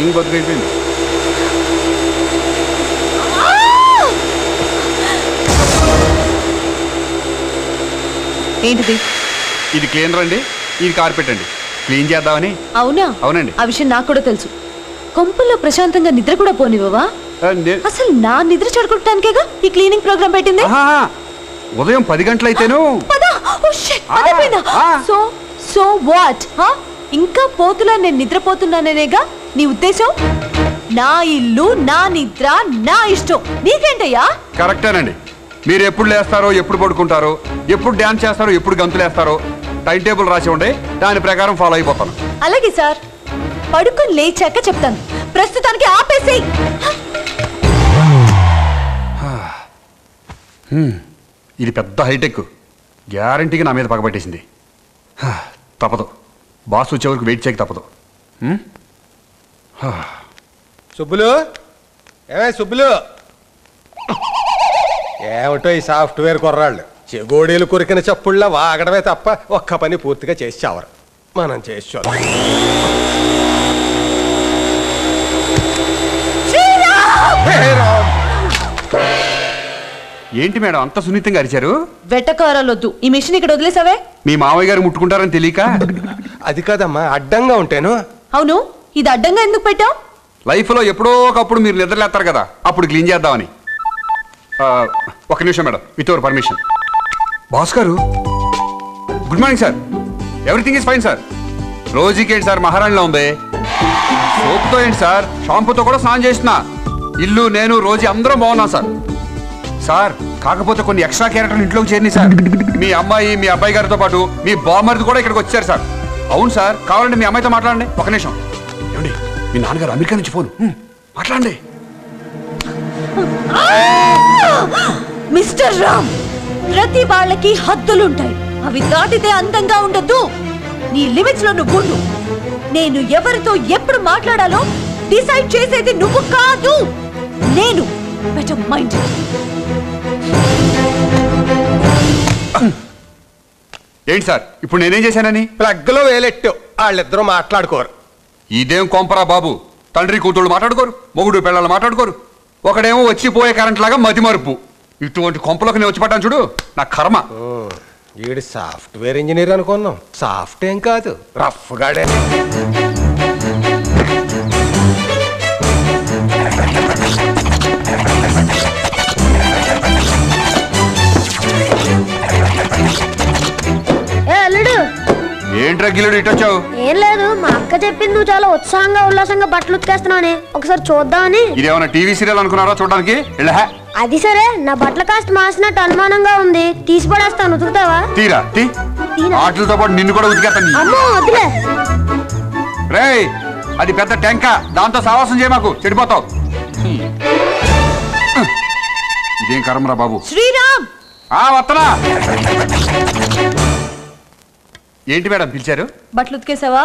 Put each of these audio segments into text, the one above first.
Cleaning బతుకైపోయింది. ఏంటిది? ఇది cleaner అండి, ఇది కార్పెట్ అండి. క్లీన్ చేద్దామని. అవునా? అవునండి. ఆ విషయం నాకు కూడా తెలుసు. కొంపల్లో ప్రశాంతంగా నిద్ర కూడా పోనివ్వవా? అసలు నా నిద్ర చెడగొట్టడానికేగా ఈ క్లీనింగ్ ప్రోగ్రామ్ పెట్టింది. ఉదయం 10 గంటలైతేను. So what? ఇంకా పోతులా నేను నిద్రపోతున్నానేగా నీ ఉద్దేశం? నా ఇల్లు, నా నిద్ర, నా ఇష్టం. నీకేంటయ్యా? కరెక్టేనండి. మీరు ఎప్పుడు లేస్తారో, ఎప్పుడు పడుకుంటారో, ఎప్పుడు డ్యాన్స్ చేస్తారో, ఎప్పుడు గంతులేస్తారో టైం టేబుల్ రాసి ఉండే, దాని ప్రకారం ఫాలో అయిపోతాను. అలాగే సార్, పడుకొని లేచాక చెప్తాను. ప్రస్తుతానికి ఆపేసేయ్. ఇది పెద్ద హైటెక్. గ్యారంటీగా నా మీద పగబట్టేసింది. తప్పదు, బాస్ వచ్చే వరకు వెయిట్ చేయక తప్పదు. సుబ్బులు, సుబ్బులు, ఏమిటో ఈ సాఫ్ట్వేర్ కుర్రాళ్ళు చెగోడీలు కొరికిన చప్పుళ్ళ వాగడమే తప్ప ఒక్క పని పూర్తిగా చేసి చావరు. మనం చేసి చూద్దాం. ఏంటి మేడం అంత సున్నితంగా అరిచారు? వెటకారాలొద్దు. ఈ మిషన్ ఇక్కడ వదిలేసావే. మీ మామయ్య గారు ముట్టుకుంటారని తెలియక. అది కాదమ్మా, అడ్డంగా ఉంటాను. అవును, ఇది అడ్డంగా ఎందుకు పెట్టావు? లైఫ్ లో ఎప్పుడో ఒకప్పుడు మీరు నిద్రలేస్తారు కదా, అప్పుడు క్లీన్ చేద్దామని. ఒక నిమిషం madam, with your permission. Boss గారు, good morning sir. Everything is fine sir. రోజుకి ఏంటి సార్ మహారాణిలో ఉంది. సోప్తో ఏంటి సార్, షాంపూతో కూడా స్నానం చేస్తున్నా. ఇల్లు, నేను, రోజు అందరం బాగున్నాం సార్. సార్ కాకపోతే కొన్ని ఎక్స్ట్రా క్యారెక్టర్లు ఇంట్లోకి చేరినాయి సార్. మీ అమ్మాయి, మీ అబ్బాయి గారితో పాటు మీ బామ్మర్ది కూడా ఇక్కడికి వచ్చారు సార్. అవును సార్, కావాలంటే మీ అమ్మాయితో మాట్లాడండి. ఒక నిమిషం. ఏమండి, మీ నాన్నగారు అమెరికా నుంచి ఫోన్. మాట్లాడండి. మిస్టర్ రామ్, ప్రతి వాళ్ళకి హద్దులుంటాయి. అవి దాటితే అందంగా ఉండదు. నీ లిమిట్స్ లో నువ్వు ఉండు. నేను ఎవరితో ఎప్పుడు మాట్లాడాలో డిసైడ్ చేసేది నువ్వు కాదు, నేను. Better mind. ఏంటి సార్ ఇప్పుడు నేనేం చేశానని? ప్లగ్లో వేలెట్టు. వాళ్ళిద్దరూ మాట్లాడుకోరు. ఇదేం కొంపరా బాబు. తండ్రి కూతుళ్ళు మాట్లాడుకోరు, మొగుడు పిల్లలు మాట్లాడుకోరు. ఒకడేమో వచ్చిపోయే కరెంట్ లాగా మతి మరుపు. ఇటువంటి కొంపలోకి నేను వచ్చి పడ్డాను చూడు, నా కర్మ. వీడు సాఫ్ట్వేర్ ఇంజనీర్ అనుకున్నాం. సాఫ్ట్ ఏం కాదు, రఫ్ గాడే. ఏంట్రా గిల్లుడు ఇటొచ్చావు? ఏం లేదు, మా అక్క చెప్పింది నువ్వు చాలా ఉత్సాహంగా ఉల్లాసంగా బట్టలు ఉతికేస్తున్నావు. ఒకసారి చూద్దామని. ఇదేమన్నా టీవీ సీరియల్ అనుకున్నారా చూడడానికి? అది సరే, నా బట్టలు కాస్త మాసినట్టు అనుమానంగా ఉంది. తీసి పడేస్తాను, ఉతుకుతావా? తీరా ఆటలతో పాటు నిన్ను కూడా ఉతికేస్తాను. అమ్మో వదిలే. రేయ్, అది పెద్ద టెంక, దాంతో సావాసం చేయ మాకు, చెడిపోతావు. ఇదేం కర్మరా బాబు. శ్రీరామ్, వత్తనా. ఏంటి మేడం పిలిచారు? బట్టలు ఉతికేసావా?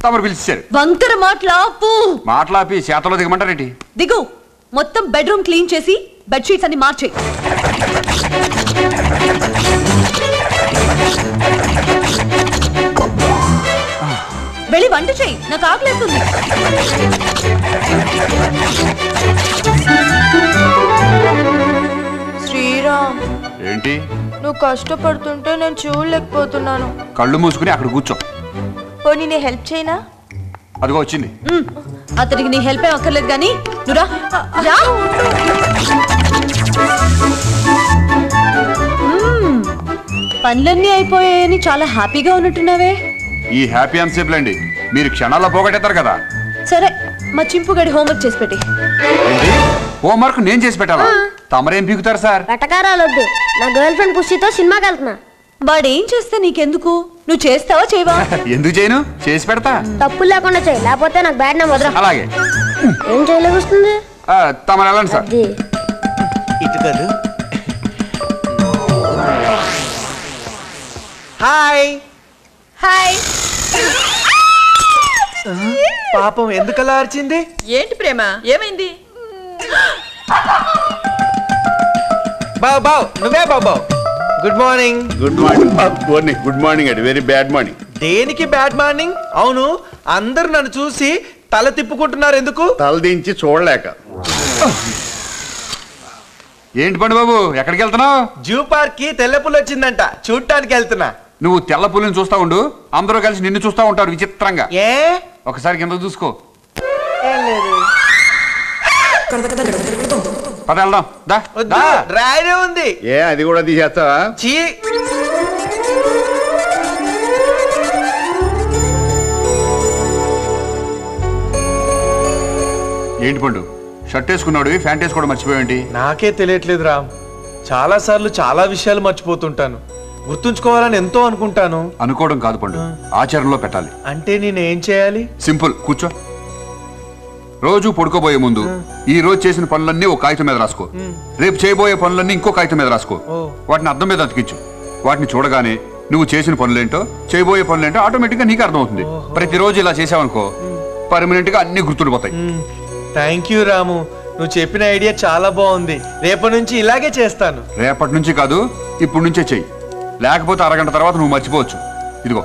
తమరు పిలిచారు. వంకర మాట్లాపు. మాట్లాపి చేతలో దిగమంటారేంటి? దిగు. మొత్తం బెడ్రూమ్ క్లీన్ చేసి బెడ్షీట్స్ అన్ని మార్చేయి. వెళ్ళి వంట చేయి, నాకు ఆకలేస్తుంది. శ్రీరామ్, ఏంటి? నువ్వు కష్టపడుతుంటే నేను చూడలేకపోతున్నాను. కళ్ళు మూసుకుని అక్కడ కూర్చో. పోనీ నీ హెల్ప్ చేయనా? అదిగో వచ్చింది. అతనికి నీ హెల్ప్ ఏం అక్కర్లేదు కానీ నువ్వు రా. పనులన్నీ అయిపోయాయని చాలా హ్యాపీగా ఉన్నట్టున్నావే. ఈ హ్యాపీ అన్సేపులండి, మీరు క్షణాల్లో పోగొట్టేస్తారు కదా. సరే, మా చింపుగడి హోంవర్క్ చేసి పెట్టి. ఏంటి హోంవర్క్ నేను చేసి పెట్టాలా? తమరేం పీకుతారు సార్? వెటకారాలొద్దు. నా గర్ల్ ఫ్రెండ్ పుష్టితో సినిమాకి వెళ్తున్నా. వాడేం చేస్తే నీకెందుకు? నువ్వు చేస్తావా చేయవా? ఎందుకు చేయను, చేసి పెడతా. తప్పులు లేకుండా చేయి, లేకపోతే నాకు బ్యాడ్ నా వదరా. అలాగే. ఏం చేయలేకొస్తుంది? తమరు వెళ్ళండి సార్. ఇటు కాదు. Hi hi. పాపం ఎందుకలా అరిచింది? ఏంటి ప్రేమ, ఏమైంది? బావ్ నువ్వే బావ్. Good morning. Good morning. Good morning అండి. Very bad morning. దేనికి బ్యాడ్ మార్నింగ్? అవును, అందరు నన్ను చూసి తల తిప్పుకుంటున్నారు ఎందుకు? తలదించి చూడలేక. ఏంటి పండు బాబు, ఎక్కడికి వెళ్తున్నావు? జూ పార్క్ కి తెల్లపులు వచ్చిందంట, చూడటానికి వెళ్తున్నా. నువ్వు తెల్ల పులిని చూస్తా ఉండు, అందరూ కలిసి నిన్ను చూస్తా ఉంటారు విచిత్రంగా. ఏ ఒకసారి కింద చూసుకో. ఏం లేదు. పద వెళ్దాం. దా వద్దు, డ్రాయరే ఉంది. ఏ అది కూడా తీసేస్తావా? చీ. ఏంటి పండు, షర్ట్ వేసుకున్నాడు, ప్యాంట్ వేసుకోవడం మర్చిపోయేంటి? నాకే తెలియట్లేదు రామ్. చాలా సార్లు చాలా విషయాలు మర్చిపోతుంటాను. గుర్తుంచుకోవాలని ఎంతో అనుకుంటాను. అనుకోవడం కాదు పండు, ఆచరణలో పెట్టాలి. అంటే నేనేం చేయాలి? సింపుల్, కూర్చో. రోజు పడుకోబోయే ముందు ఈ రోజు చేసిన పనులన్నీ ఒక కాగితం మీద రాసుకో. రేపు చేయబోయే పనులన్నీ ఇంకో కాగితం మీద రాసుకో. వాటిని అద్దం మీద అతికించు. వాటిని చూడగానే నువ్వు చేసిన పనులేంటో చేయబోయే పనులేంటో ఆటోమేటిక్ గా నీకు అర్థమవుతుంది. ప్రతిరోజు ఇలా చేసావనుకో పర్మనెంట్ గా అన్ని గుర్తుండిపోతాయి. థ్యాంక్ యూ రాము, నువ్వు చెప్పిన ఐడియా చాలా బాగుంది. రేపటి నుంచి ఇలాగే చేస్తాను. రేపటి నుంచి కాదు, ఇప్పుడు నుంచే చెయ్యి. లేకపోతే అరగంట తర్వాత నువ్వు మర్చిపోవచ్చు. ఇదిగో.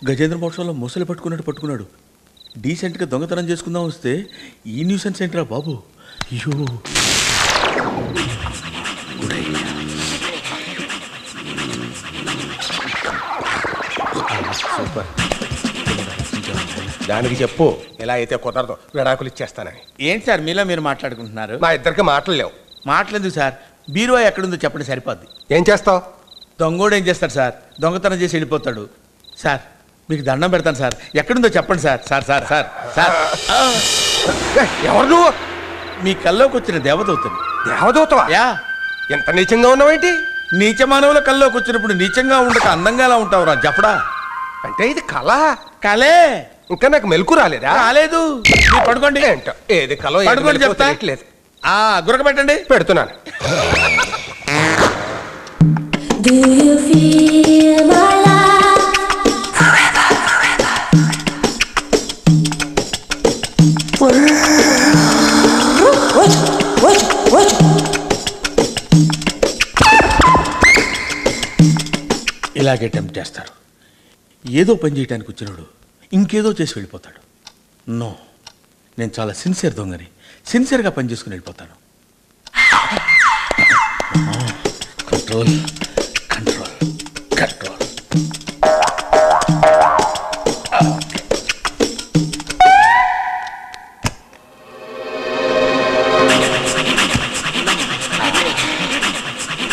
గజేంద్ర మోక్షంలో ముసలి పట్టుకున్నాడు. డీసెంట్గా దొంగతనం చేసుకుందాం వస్తే ఈ న్యూసెన్స్ ఏంట్రా బాబు. అయ్యో, సూపర్. దానికి చెప్పు, ఇలా అయితే కుదరదు, విడాకులు ఇచ్చేస్తానని. ఏంటి సార్ మీలో మీరు మాట్లాడుకుంటున్నారు? మా ఇద్దరికి మాటలు లేవు. మాట్లాడలేదు సార్, బీరువా ఎక్కడుందో చెప్పండి సరిపోద్ది. ఏం చేస్తావు? దొంగోడు ఏం చేస్తాడు సార్, దొంగతనం చేసి వెళ్ళిపోతాడు. సార్ మీకు దండం పెడతాను సార్, ఎక్కడుందో చెప్పండి sir. Sir sir sir sir ఎవరు నువ్వు? మీ కల్లోకి వచ్చిన దేవదూతని. దేవదూతవా? యా. ఎంత నీచంగా ఉన్నావేంటి? నీచ మానవుల కల్లోకి వచ్చినప్పుడు నీచంగా ఉండక అందంగా ఎలా ఉంటావురా జఫడా? అంటే ఇది కళ. కలే. ఇంకా నాకు మెలకు రాలేదా? రాలేదు. మీరు పడుకోండి. ఏంటో ఏది కలో పడుకోండి చెప్తా. గురక పెట్టండి. పెడుతున్నాను. Do you feel my love? ఇలాగే టెంప్ట్ చేస్తారు. ఏదో పని చేయడానికి వచ్చినాడు ఇంకేదో చేసి వెళ్ళిపోతాడు. నో, నేను చాలా సిన్సియర్ దొంగని. సిన్సియర్గా పని చేసుకుని వెళ్ళిపోతాను. Control control control.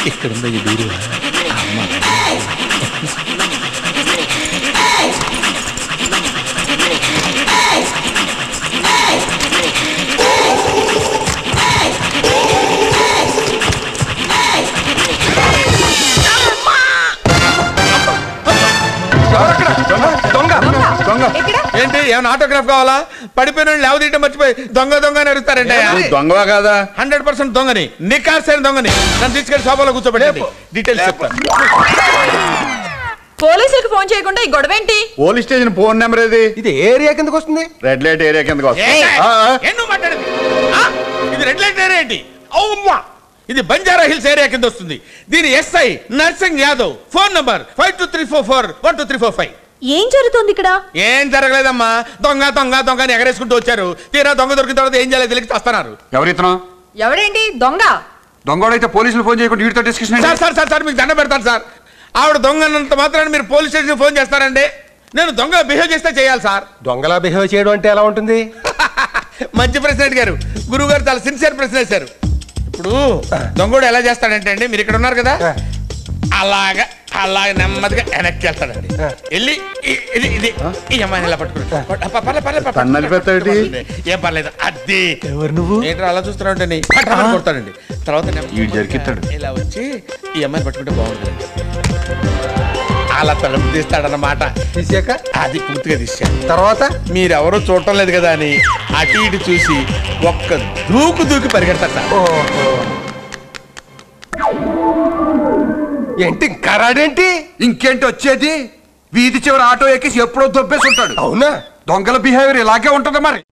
ఇక్కడ ఈ బీరువా. ఏంటి ఏమైనా ఆటోగ్రాఫ్ కావాలా? పడిపోయిన లేవదీయటం మర్చిపోయి దొంగ దొంగ అని అడుగుతారండి. దొంగవా కాదా? 100% దొంగని, నికార్సైన దొంగని. నన్ను తీసుకెళ్లి సోఫాలో కూర్చోబెట్టండి. డీటెయిల్స్ చెప్తాను. పోలీసులకు ఫోన్ చేయకుండా ఈ గొడవ ఏంటి? పోలీస్ స్టేషన్ ఫోన్ నెంబర్ ఏది? ఇది ఏరియా కిందకు వస్తుంది. రెడ్ లైట్ ఏరియా కిందకు వస్తుంది. మాట్లాడేది ఇది రెడ్ లైట్ ఏరియా ఏంటి? అవుమ్మా, ఇది బంజారా హిల్స్ ఏరియా కింద వస్తుంది. దీని SI nursing Yadav. Phone number 5234412345. ఏం జరుగుతుంది ఇక్కడ? ఏం జరగలేదమ్మా. దొంగ దొంగ దొంగ అని ఎగరేసుకుంటూ వచ్చారు. తీరా దొంగ దొరికిన తర్వాత ఏం చేయాలి తెలియక వస్తున్నారు. ఎవరితను? ఎవడేంటి దొంగ? దొంగోడైతే పోలీసులు ఫోన్ చేయకుండా వీటితో discussion. Sir sir sir sir మీకు దండ పెడతాను సార్. ఆవిడ దొంగ అన్నంత మాత్రాన్ని మీరు పోలీస్ స్టేషన్ ఫోన్ చేస్తారండి? నేను దొంగ బిహేవ్ చేస్తే చేయాలి సార్. దొంగలా బిహేవ్ చేయడం అంటే ఎలా ఉంటుంది? మంచి ప్రశ్న అడిగారు గురువు గారు, చాలా సిన్సియర్ ప్రశ్న వేశారు. ఇప్పుడు దొంగోడు ఎలా చేస్తాడంటే అండి, మీరు ఇక్కడ ఉన్నారు కదా, అలాగా అలాగే నెమ్మదిగా వెనక్కి వెళ్తాడండి. వెళ్ళి ఇది ఇది ఈ అమ్మాయిని ఇలా పట్టుకుంటాడు. ఏం పర్లేదు. అది ఎవరు నువ్వు? ఏంటో అలా చూస్తున్నాడు కొడతాడండి. తర్వాత ఇలా వచ్చి ఈ అమ్మాయిని పట్టుకుంటే బాగుంటుంది. అలా తలుపు తీస్తాడన్నమాట. తీసాక అది పూర్తిగా తీసాడు. తర్వాత మీరెవరో చూడటం లేదు కదా అని అటు ఇటు చూసి ఒక్క దూకి పరిగెడతాడు సార్. ఏంటి కరాడేంటి? ఇంకేంటి వచ్చేది? వీధి చివరి ఆటో ఎక్కేసి ఎప్పుడో దొబ్బేసి ఉంటాడు. అవునా? దొంగల బిహేవియర్ ఇలాగే ఉంటుంది మరి.